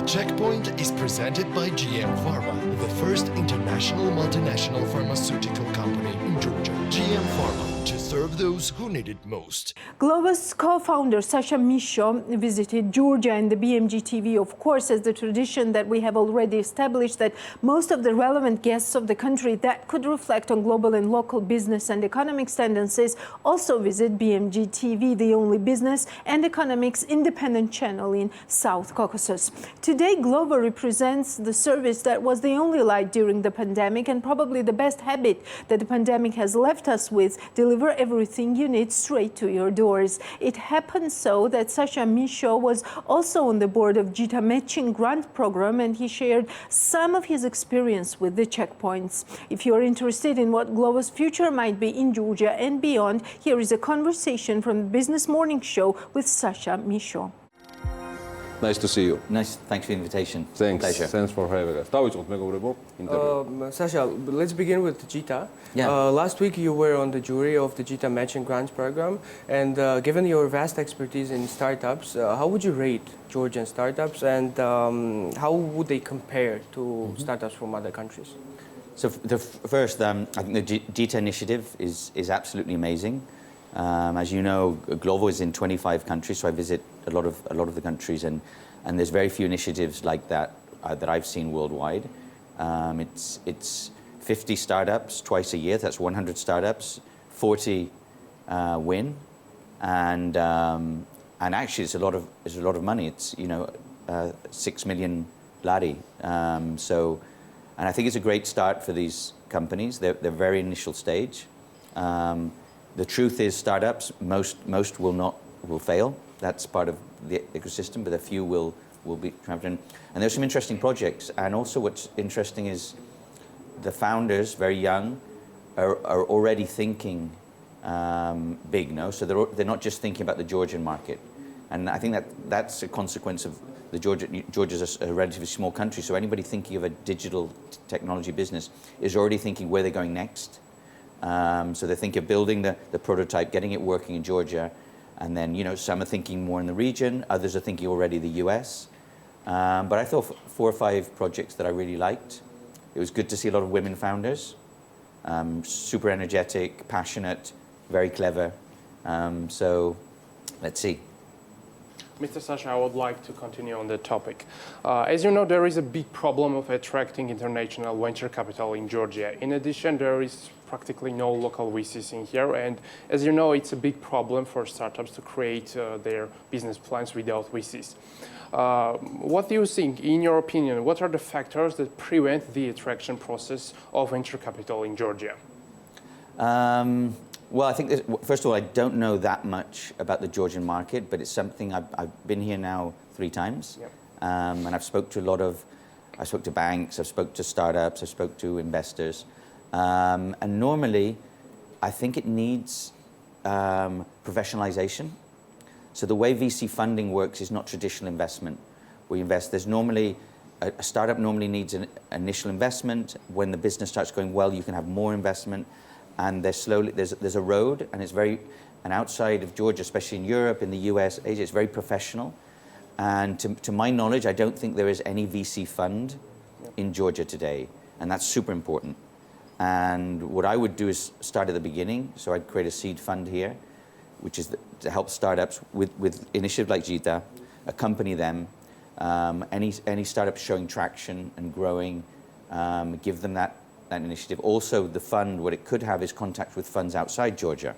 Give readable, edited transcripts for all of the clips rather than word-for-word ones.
Checkpoint is presented by GM Pharma, the first international multinational pharmaceutical company in Georgia. GM Pharma, to serve those who need it most. Glovo-s co-founder Sacha Michaud visited Georgia and the BMG TV, of course, as the tradition that we have already established that most of the relevant guests of the country that could reflect on global and local business and economics tendencies also visit BMG TV, the only business and economics independent channel in South Caucasus. Today, Glovo represents the service that was the only light during the pandemic and probably the best habit that the pandemic has left us with: deliver everything you need straight to your doors. It happened so that Sacha Michaud was also on the board of GITA matching grant program, and he shared some of his experience with the checkpoints. If you are interested in what Glovo's future might be in Georgia and beyond, here is a conversation from the Business Morning Show with Sacha Michaud. Nice to see you. Nice, thanks for the invitation. Thanks. Pleasure. Thanks for having us. Sasha, let's begin with GITA. Yeah. Last week you were on the jury of the GITA Matching Grants Program, and given your vast expertise in startups, how would you rate Georgian startups, and how would they compare to startups from other countries? So first, I think the GITA initiative is absolutely amazing. As you know, Glovo is in 25 countries, so I visit a lot of the countries, and there's very few initiatives like that that I've seen worldwide. It's 50 startups twice a year. That's 100 startups, 40 win, and actually it's a lot of money. It's 6 million lari. And I think it's a great start for these companies. They're very initial stage. The truth is, startups, most will fail. That's part of the ecosystem, but a few will be trapped in. And there's some interesting projects. And also what's interesting is the founders, very young, are already thinking big, no? So they're not just thinking about the Georgian market. And I think that's a consequence of Georgia's a relatively small country, so anybody thinking of a digital technology business is already thinking where they're going next. So they think of building the prototype, getting it working in Georgia, and then some are thinking more in the region, others are thinking already the US. But I thought 4 or 5 projects that I really liked. It was good to see a lot of women founders, super energetic, passionate, very clever. So let's see. Mr. Sacha, I would like to continue on the topic. As you know, there is a big problem of attracting international venture capital in Georgia. In addition, there is practically no local VCs in here, and as you know, it's a big problem for startups to create their business plans without VCs. What do you think, in your opinion, what are the factors that prevent the attraction process of venture capital in Georgia? Well, I think, first of all, I don't know that much about the Georgian market, but it's something I've been here now 3 times. Yep. And I've spoke to banks, I've spoke to startups, I've spoke to investors. And normally, I think it needs professionalization. So the way VC funding works is not traditional investment. We invest, there's normally, a startup normally needs an initial investment. When the business starts going well, you can have more investment. And there's a road, and outside of Georgia, especially in Europe, in the US, Asia, it's very professional. And to my knowledge, I don't think there is any VC fund in Georgia today, and that's super important. And what I would do is start at the beginning, so I'd create a seed fund here, which is to help startups with initiatives like GITA, accompany them, any startups showing traction and growing, give them that initiative. Also, the fund, what it could have is contact with funds outside Georgia.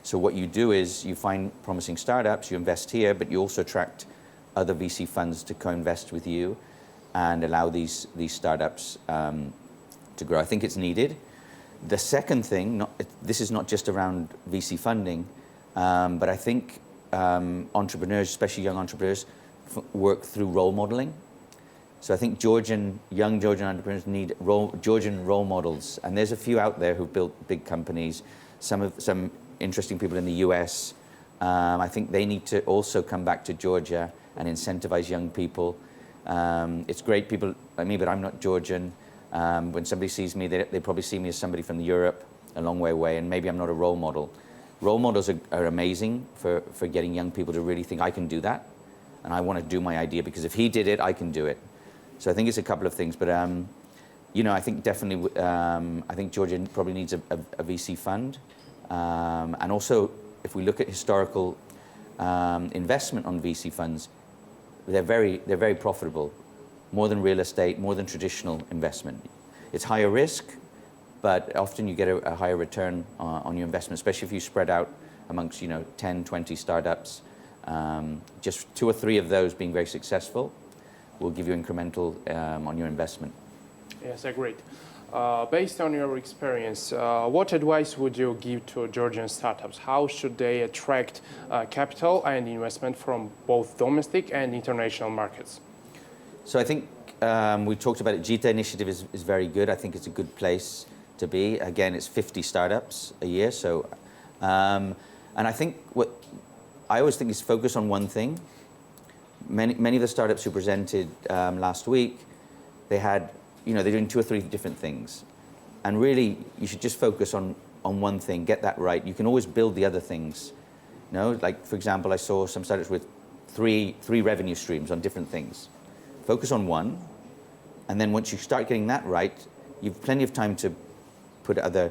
So what you do is you find promising startups, you invest here, but you also attract other VC funds to co-invest with you and allow these startups to grow. I think it's needed. The second thing, this is not just around VC funding, but I think entrepreneurs, especially young entrepreneurs, work through role modeling. So I think young Georgian entrepreneurs need Georgian role models, and there's a few out there who've built big companies. Some interesting people in the US. I think they need to also come back to Georgia and incentivize young people. It's great people like me, but I'm not Georgian. When somebody sees me, they probably see me as somebody from Europe, a long way away, and maybe I'm not a role model. Role models are amazing for getting young people to really think, I can do that. and I want to do my idea because if he did it, I can do it. So I think it's a couple of things, but you know, I think definitely, I think Georgia probably needs a VC fund, and also if we look at historical investment on VC funds, they're very profitable, more than real estate, more than traditional investment. It's higher risk, but often you get a higher return on your investment, especially if you spread out amongst, you know, 10, 20 startups. Just 2 or 3 of those being very successful will give you incremental on your investment. Yes, agreed. Based on your experience, what advice would you give to Georgian startups? How should they attract capital and investment from both domestic and international markets? So I think we talked about it. GITA initiative is very good. I think it's a good place to be. Again, it's 50 startups a year. So, and I think what I always think is focus on one thing. Many of the startups who presented last week, they had, you know, they're doing 2 or 3 different things. And really, you should just focus on one thing, get that right. You can always build the other things. You know, like, for example, I saw some startups with three revenue streams on different things. Focus on one, and then once you start getting that right, you've plenty of time to put other,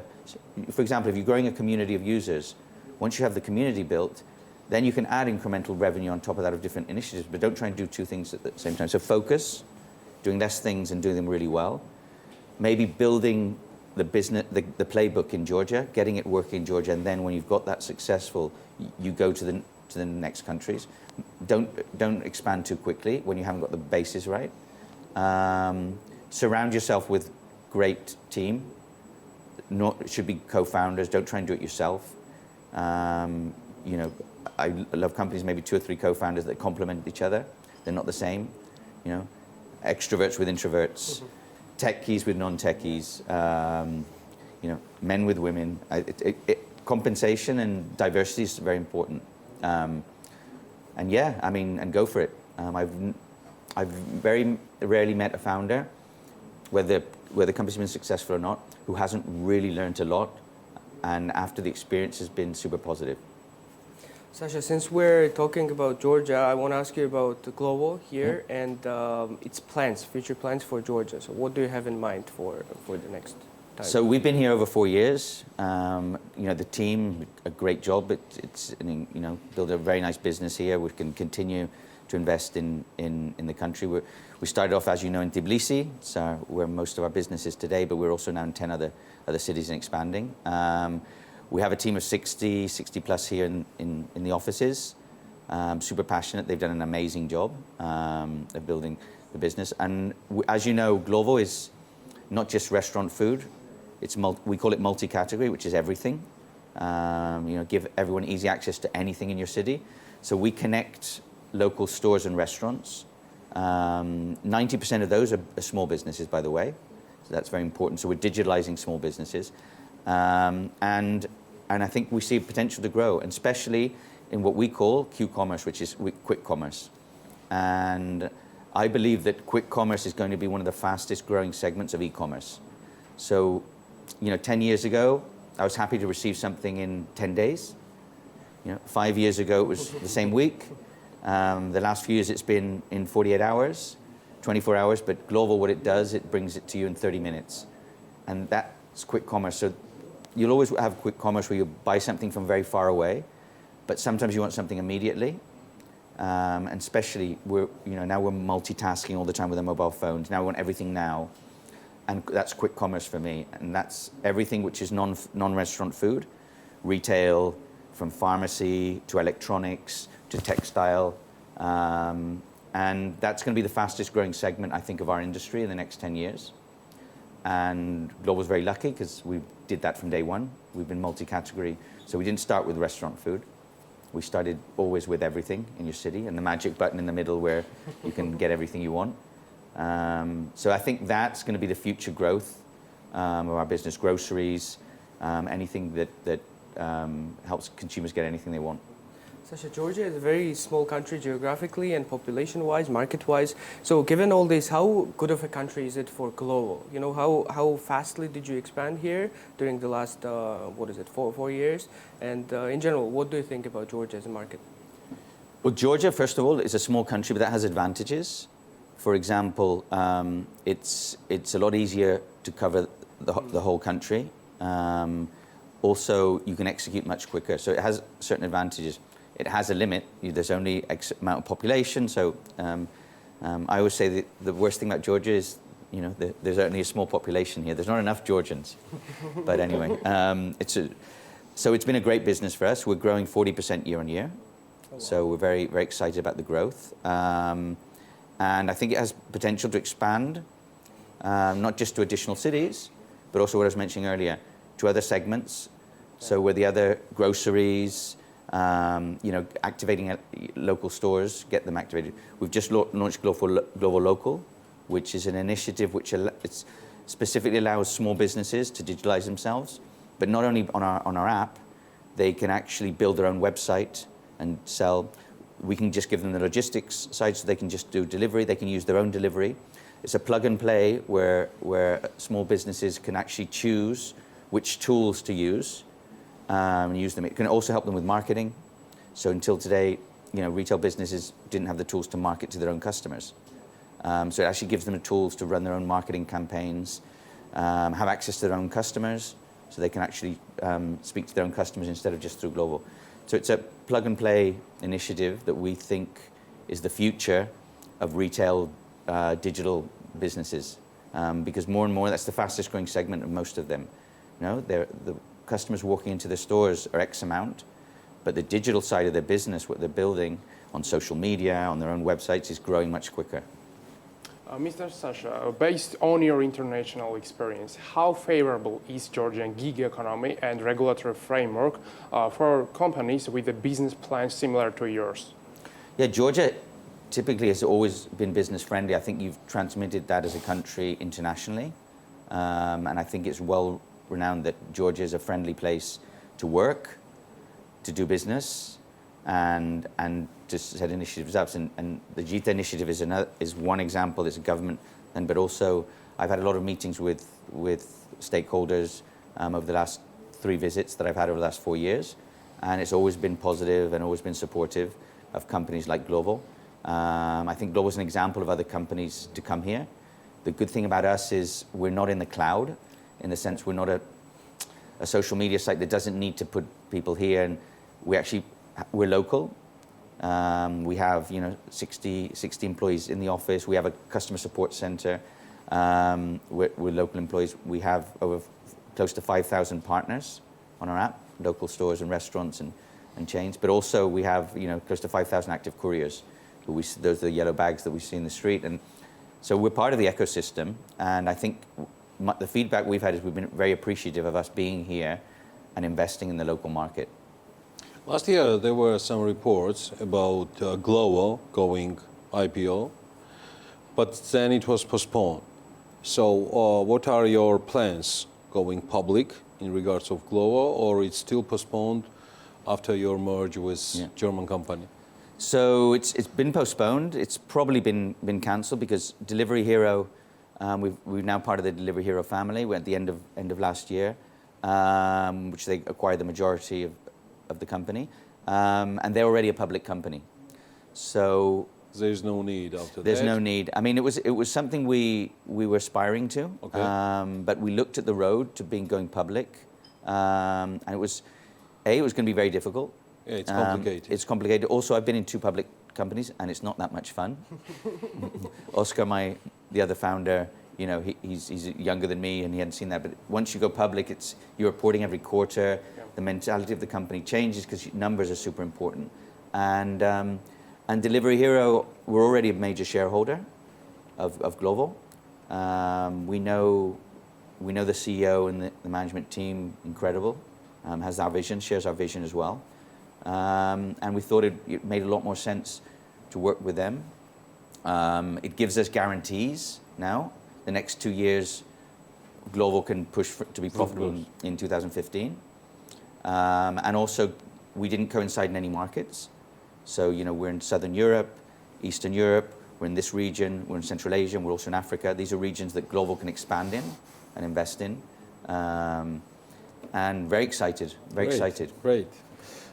for example, if you're growing a community of users, once you have the community built, then you can add incremental revenue on top of that of different initiatives, but don't try and do 2 things at the same time. So focus, doing less things and doing them really well. Maybe building the business, the playbook in Georgia, getting it working in Georgia, and then when you've got that successful, you go to the next countries. Don't expand too quickly when you haven't got the bases right. Surround yourself with great team. It should be co-founders. Don't try and do it yourself. You know, I love companies, maybe 2 or 3 co-founders that complement each other. They're not the same, you know. Extroverts with introverts, techies with non-techies, you know, men with women. Compensation and diversity is very important. And yeah, I mean, and go for it. I've very rarely met a founder, whether the company's been successful or not, who hasn't really learned a lot, and after the experience has been super positive. Sacha, since we're talking about Georgia, I want to ask you about Glovo here and its plans, future plans for Georgia. So what do you have in mind for the next time? So we've been here over 4 years. You know, the team, a great job. It's you know, built a very nice business here. We can continue to invest in the country. We started off, as you know, in Tbilisi, so where most of our business is today, but we're also now in 10 other cities and expanding. We have a team of 60 plus here in the offices. Super passionate. They've done an amazing job of building the business. And as you know, Glovo is not just restaurant food. We call it multi-category, which is everything. You know, give everyone easy access to anything in your city. So we connect local stores and restaurants. 90% of those are small businesses, by the way. So that's very important. So we're digitalizing small businesses. And I think we see potential to grow, and especially in what we call Q-commerce, which is quick commerce. And I believe that quick commerce is going to be one of the fastest growing segments of e-commerce. So, you know, 10 years ago, I was happy to receive something in 10 days. You know, 5 years ago, it was the same week. The last few years, it's been in 48 hours, 24 hours. But Glovo, what it does, it brings it to you in 30 minutes. And that's quick commerce. So you'll always have quick commerce where you buy something from very far away, but sometimes you want something immediately. And especially, now we're multitasking all the time with our mobile phones. Now we want everything now. And that's quick commerce for me. And that's everything which is non-restaurant food, retail, from pharmacy to electronics to textile. And that's going to be the fastest growing segment, I think, of our industry in the next 10 years. And Glovo's very lucky because we did that from day one. We've been multi-category. So we didn't start with restaurant food. We started always with everything in your city and the magic button in the middle where you can get everything you want. So I think that's going to be the future growth of our business. Groceries, anything that helps consumers get anything they want. Sacha, Georgia is a very small country geographically and population-wise, market-wise. So given all this, how good of a country is it for Glovo? You know, how fastly did you expand here during the last, 4 years? And in general, what do you think about Georgia as a market? Well, Georgia, first of all, is a small country, but that has advantages. For example, it's a lot easier to cover the whole country. Also, you can execute much quicker, so it has certain advantages. It has a limit. There's only X amount of population, so I always say that the worst thing about Georgia is, you know, there's only a small population here. There's not enough Georgians. But anyway, so it's been a great business for us. We're growing 40% year on year, so we're very, very excited about the growth. And I think it has potential to expand, not just to additional cities, but also what I was mentioning earlier, to other segments. So with the other groceries, you know, activating local stores, get them activated. We've just launched Glovo Local, which is an initiative which specifically allows small businesses to digitalize themselves, but not only on our app, they can actually build their own website and sell. We can just give them the logistics side, so they can just do delivery. They can use their own delivery. It's a plug and play where small businesses can actually choose which tools to use and use them. It can also help them with marketing. So until today, you know, retail businesses didn't have the tools to market to their own customers. So it actually gives them the tools to run their own marketing campaigns, have access to their own customers, so they can actually speak to their own customers instead of just through Glovo. So it's a plug and play initiative that we think is the future of retail digital businesses, because more and more that's the fastest growing segment of most of them. You know, the customers walking into the stores are X amount, but the digital side of their business, what they're building on social media, on their own websites, is growing much quicker. Mr. Sacha, based on your international experience, how favorable is Georgian gig economy and regulatory framework for companies with a business plan similar to yours? Yeah, Georgia typically has always been business friendly. I think you've transmitted that as a country internationally. And I think it's well renowned that Georgia is a friendly place to work, to do business, and to set initiatives up. And the GITA initiative is one example. It's a government, but also I've had a lot of meetings with stakeholders over the last 3 visits that I've had over the last 4 years, and it's always been positive and always been supportive of companies like Glovo. I think Glovo is an example of other companies to come here. The good thing about us is we're not in the cloud, in the sense we're not a social media site that doesn't need to put people here, and we're local. We have 60 employees in the office. We have a customer support center. We're local employees. We have over close to 5,000 partners on our app, local stores and restaurants and chains. But also we have close to 5,000 active couriers. Those are the yellow bags that we see in the street. And so we're part of the ecosystem. And I think the feedback we've had is we've been very appreciative of us being here and investing in the local market. Last year, there were some reports about Glovo going IPO, but then it was postponed. So what are your plans going public in regards of Glovo, or it's still postponed after your merge with German company? So it's been postponed. It's probably been cancelled because Delivery Hero, we're now part of the Delivery Hero family. We're at the end of last year, which they acquired the majority of the company, and they're already a public company. So there's no need after that. There's no need. I mean, it was something we were aspiring to, but we looked at the road to going public, and it was going to be very difficult. Yeah, it's complicated. It's complicated. Also, I've been in 2 public companies, and it's not that much fun. Oscar, the other founder, he's younger than me, and he hadn't seen that. But once you go public, you're reporting every quarter. The mentality of the company changes because numbers are super important. And Delivery Hero, we're already a major shareholder of Glovo. We know the CEO and the management team incredible. Has our vision, shares our vision as well. And we thought it made a lot more sense to work with them. It gives us guarantees now. The next 2 years, Glovo can push to be profitable in 2015. And also, we didn't coincide in any markets. So, we're in Southern Europe, Eastern Europe, we're in this region, we're in Central Asia, and we're also in Africa. These are regions that Glovo can expand in and invest in. And very excited, very excited. Great.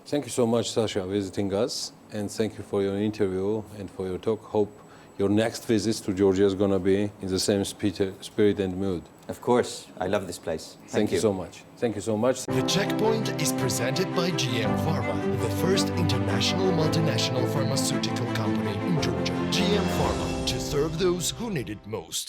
Thank you so much, Sacha, visiting us. and thank you for your interview and for your talk. Hope your next visits to Georgia is going to be in the same spirit and mood. Of course, I love this place. Thank you so much. Thank you so much. The Checkpoint is presented by GM Pharma, the first international multinational pharmaceutical company in Georgia. GM Pharma, to serve those who need it most.